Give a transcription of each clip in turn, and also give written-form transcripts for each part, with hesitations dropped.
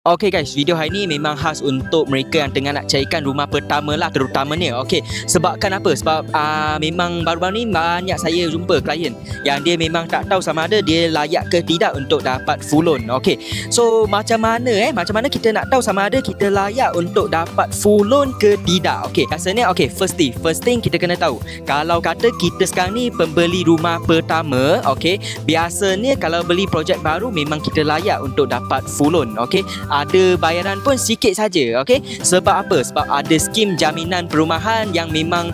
Okay guys, video hari ni memang khas untuk mereka yang tengah nak carikan rumah pertama lah terutamanya. Okay, sebabkan apa? Sebab memang baru-baru ni banyak saya jumpa klien yang dia memang tak tahu sama ada dia layak ke tidak untuk dapat full loan. Okay, so macam mana kita nak tahu sama ada kita layak untuk dapat full loan ke tidak? Okay, rasanya first thing kita kena tahu, kalau kata kita sekarang ni pembeli rumah pertama, okay, biasanya kalau beli projek baru memang kita layak untuk dapat full loan. Okay, ada bayaran pun sikit saja. Okay, sebab apa? Sebab ada skim jaminan perumahan yang memang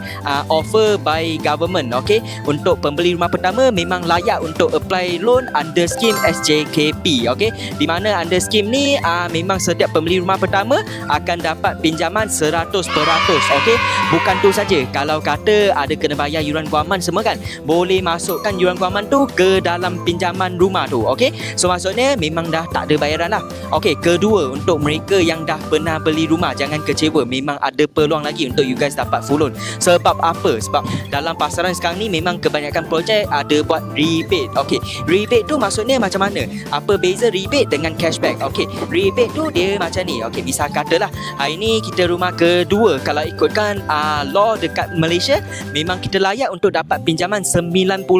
offer by government. Okay, untuk pembeli rumah pertama memang layak untuk apply loan under skim SJKP. Okay, di mana under skim ni memang setiap pembeli rumah pertama akan dapat pinjaman 100%. Okay, bukan tu saja, kalau kata ada kena bayar yuran guaman semua kan, boleh masukkan yuran guaman tu ke dalam pinjaman rumah tu. Okay, so maksudnya memang dah tak ada bayaran lah. Okay, kedua, untuk mereka yang dah pernah beli rumah, jangan kecewa, memang ada peluang lagi untuk you guys dapat full loan. Sebab apa? Sebab dalam pasaran sekarang ni memang kebanyakan projek ada buat rebate. Okay, rebate tu maksudnya macam mana? Apa beza rebate dengan cashback? Okay, rebate tu dia macam ni. Okay, misal katalah hari ni kita rumah kedua, kalau ikutkan law dekat Malaysia, memang kita layak untuk dapat pinjaman 90%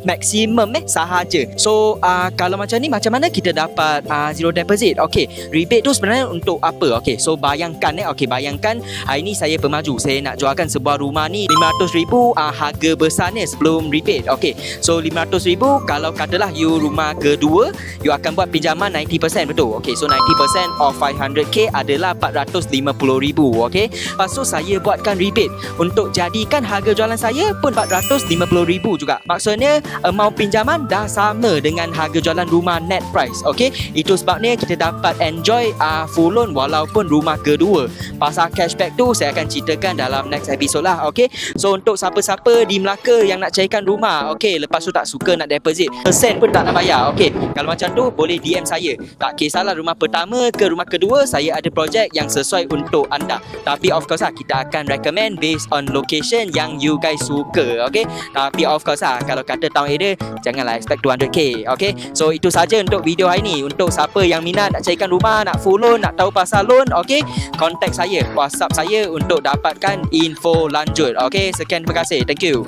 maksimum sahaja. So kalau macam ni, macam mana kita dapat zero deposit? Okay, rebate tu sebenarnya untuk apa? Okay, so bayangkan bayangkan hari ni saya pemaju, saya nak jualkan sebuah rumah ni 500,000 harga besarnya sebelum rebate. Okay, so 500,000, kalau katalah you rumah kedua, you akan buat pinjaman 90%, betul? Okay, so 90% of 500k adalah 450,000. Okay, lepas tu saya buatkan rebate untuk jadikan harga jualan saya pun 450,000 juga. Maksudnya amount pinjaman dah sama dengan harga jualan rumah net price. Okay, itu sebabnya kita dapat enjoy full loan walaupun rumah kedua. Pasal cashback tu saya akan ceritakan dalam next episode lah. Okay, so untuk siapa-siapa di Melaka yang nak carikan rumah, okay, lepas tu tak suka nak deposit, persen pun tak nak bayar, okay, kalau macam tu boleh DM saya. Tak kisahlah rumah pertama ke rumah kedua, saya ada projek yang sesuai untuk anda. Tapi of course kita akan recommend based on location yang you guys suka. Okay, tapi of course kalau kata town area, janganlah expect 200k. Okay, so itu saja untuk video hari ni. Untuk siapa yang minat nak carikan rumah, nak full loan, nak tahu pasal loan, okay, contact saya, WhatsApp saya untuk dapatkan info lanjut. Okay, sekian, terima kasih, thank you.